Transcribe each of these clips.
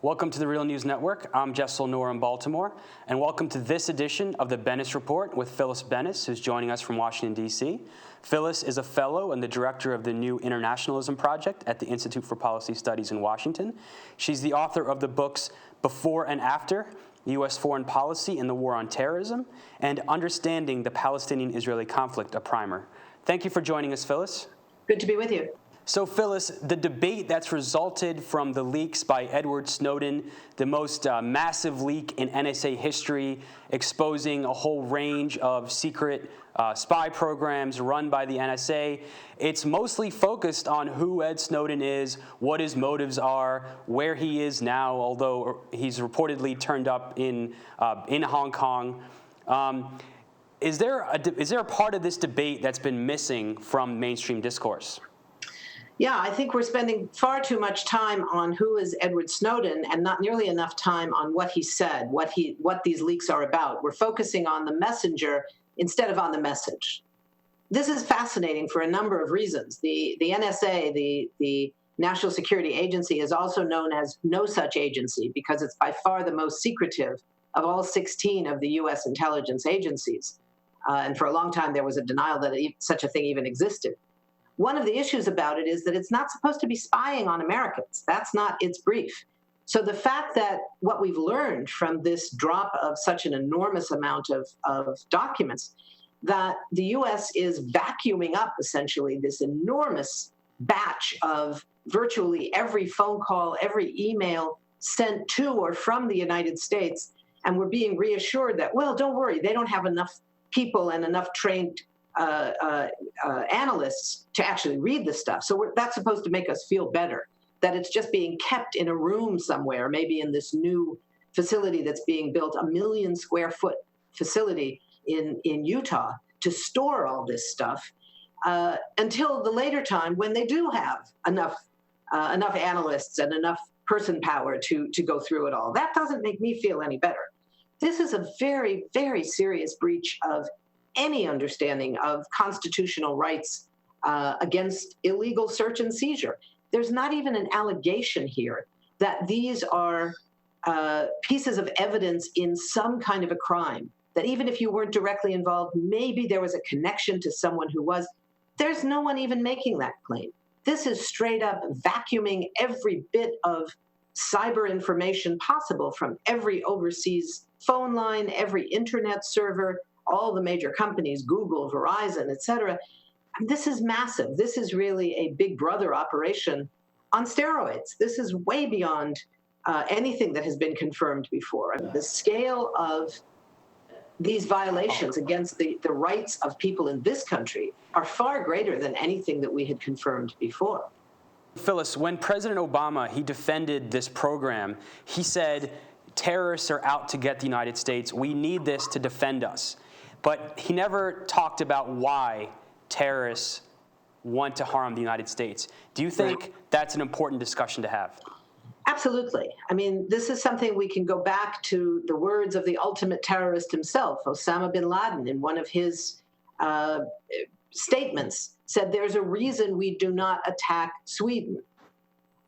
Welcome to the Real News Network. I'm Jessel Noor in Baltimore, and welcome to this edition of the Bennis Report with Phyllis Bennis, who's joining us from Washington, D.C. Phyllis is a fellow and the director of the New Internationalism Project at the Institute for Policy Studies in Washington. She's the author of the books Before and After, U.S. Foreign Policy and the War on Terrorism, and Understanding the Palestinian-Israeli Conflict, a primer. Thank you for joining us, Phyllis. Good to be with you. So, Phyllis, the debate that's resulted from the leaks by Edward Snowden, the most massive leak in NSA history, exposing a whole range of secret spy programs run by the NSA, it's mostly focused on who Ed Snowden is, what his motives are, where he is now, although he's reportedly turned up in Hong Kong. Is there a part of this debate that's been missing from mainstream discourse? Yeah, I think we're spending far too much time on who is Edward Snowden and not nearly enough time on what he said, what these leaks are about. We're focusing on the messenger instead of on the message. This is fascinating for a number of reasons. The NSA, the National Security Agency, is also known as no such agency because it's by far the most secretive of all 16 of the U.S. intelligence agencies. And for a long time, there was a denial that such a thing even existed. One of the issues about it is that it's not supposed to be spying on Americans. That's not its brief. So the fact that what we've learned from this drop of such an enormous amount of documents, that the U.S. is vacuuming up essentially this enormous batch of virtually every phone call, every email sent to or from the United States, and we're being reassured that, well, don't worry, they don't have enough people and enough trained analysts to actually read the stuff. So that's supposed to make us feel better, that it's just being kept in a room somewhere, maybe in this new facility that's being built, a 1 million square foot facility in Utah to store all this stuff until the later time when they do have enough analysts and enough person power to go through it all. That doesn't make me feel any better. This is a very, very serious breach of any understanding of constitutional rights against illegal search and seizure. There's not even an allegation here that these are pieces of evidence in some kind of a crime, that even if you weren't directly involved, maybe there was a connection to someone who was. There's no one even making that claim. This is straight up vacuuming every bit of cyber information possible from every overseas phone line, every internet server, all the major companies, Google, Verizon, et cetera. This is massive. This is really a big brother operation on steroids. This is way beyond anything that has been confirmed before. I mean, the scale of these violations against the rights of people in this country are far greater than anything that we had confirmed before. Phyllis, when President Obama, he defended this program, he said, terrorists are out to get the United States. We need this to defend us. But he never talked about why terrorists want to harm the United States. Do you think that's an important discussion to have? Absolutely. I mean, this is something we can go back to the words of the ultimate terrorist himself, Osama Bin Laden, in one of his statements, said there's a reason we do not attack Sweden.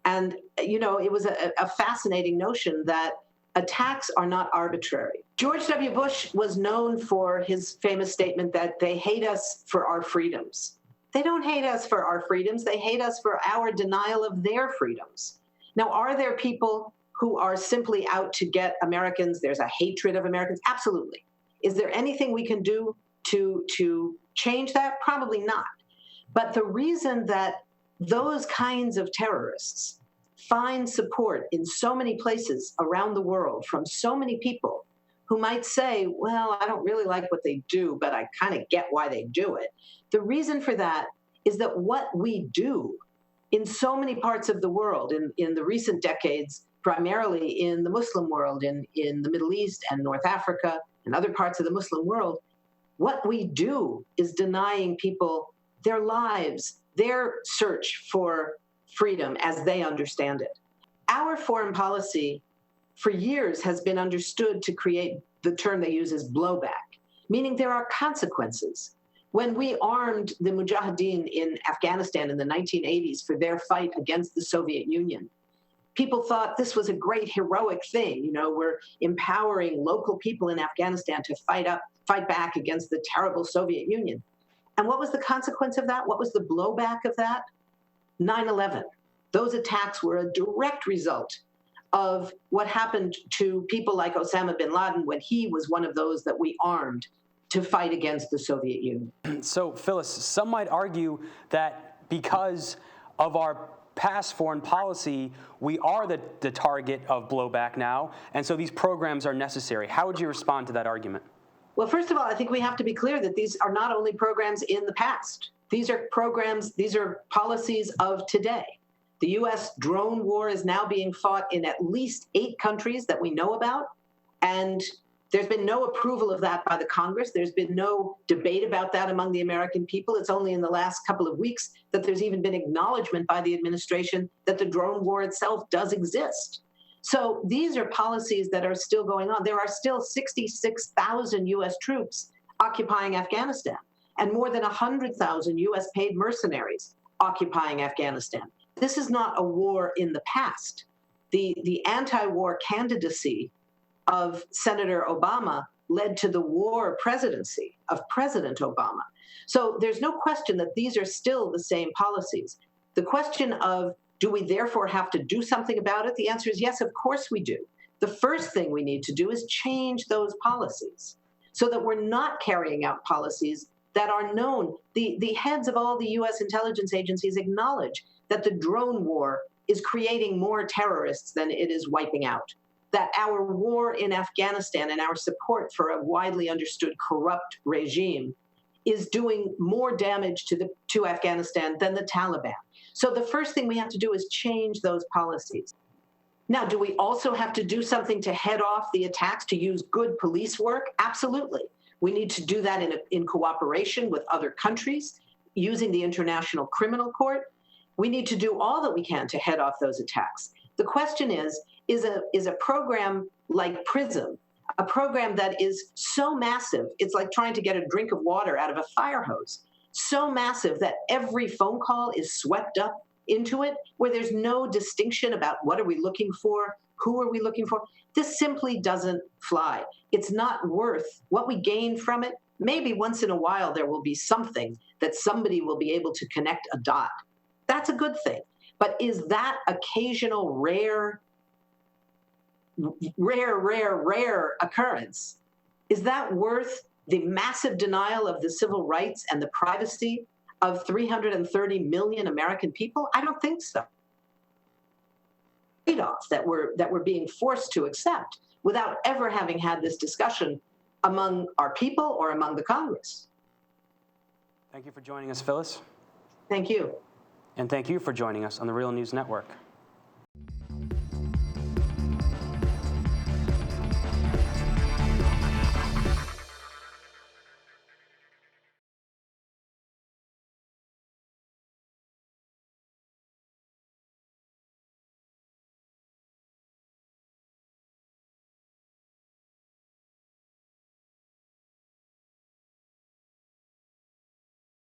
And, you know, it was a fascinating notion that attacks are not arbitrary. George W. Bush was known for his famous statement that they hate us for our freedoms. They don't hate us for our freedoms. They hate us for our denial of their freedoms. Now, are there people who are simply out to get Americans? There's a hatred of Americans? Absolutely. Is there anything we can do to change that? Probably not. But the reason that those kinds of terrorists find support in so many places around the world from so many people who might say, well, I don't really like what they do, but I kind of get why they do it. The reason for that is that what we do in so many parts of the world, in the recent decades, primarily in the Muslim world, in the Middle East and North Africa and other parts of the Muslim world, what we do is denying people their lives, their search for freedom as they understand it. Our foreign policy for years has been understood to create, the term they use is blowback, meaning there are consequences. When we armed the Mujahideen in Afghanistan in the 1980s for their fight against the Soviet Union, people thought this was a great heroic thing. You know, we're empowering local people in Afghanistan to fight back against the terrible Soviet Union. And what was the consequence of that? What was the blowback of that? 9/11. Those attacks were a direct result of what happened to people like Osama bin Laden when he was one of those that we armed to fight against the Soviet Union. So, Phyllis, some might argue that because of our past foreign policy, we are the target of blowback now, and so these programs are necessary. How would you respond to that argument? Well, first of all, I think we have to be clear that these are not only programs in the past. These are programs, these are policies of today. The U.S. drone war is now being fought in at least 8 countries that we know about, and there's been no approval of that by the Congress. There's been no debate about that among the American people. It's only in the last couple of weeks that there's even been acknowledgement by the administration that the drone war itself does exist. So these are policies that are still going on. There are still 66,000 U.S. troops occupying Afghanistan and more than 100,000 U.S. paid mercenaries occupying Afghanistan. This is not a war in the past. The anti-war candidacy of Senator Obama led to the war presidency of President Obama. So there's no question that these are still the same policies. The question of, do we therefore have to do something about it? The answer is yes, of course we do. The first thing we need to do is change those policies so that we're not carrying out policies that are known. The heads of all the U.S. intelligence agencies acknowledge that the drone war is creating more terrorists than it is wiping out, that our war in Afghanistan and our support for a widely understood corrupt regime is doing more damage to Afghanistan than the Taliban. So the first thing we have to do is change those policies. Now, do we also have to do something to head off the attacks, to use good police work? Absolutely. We need to do that in cooperation with other countries, using the International Criminal Court. We need to do all that we can to head off those attacks. The question is a program like PRISM, a program that is so massive, it's like trying to get a drink of water out of a fire hose, so massive that every phone call is swept up into it, where there's no distinction about what are we looking for, who are we looking for. This simply doesn't fly. It's not worth what we gain from it. Maybe once in a while there will be something that somebody will be able to connect a dot. That's a good thing. But is that occasional rare occurrence, is that worth the massive denial of the civil rights and the privacy of 330 million American people? I don't think so. Trade-off that we're being forced to accept without ever having had this discussion among our people or among the Congress. Thank you for joining us, Phyllis. Thank you. And thank you for joining us on the Real News Network.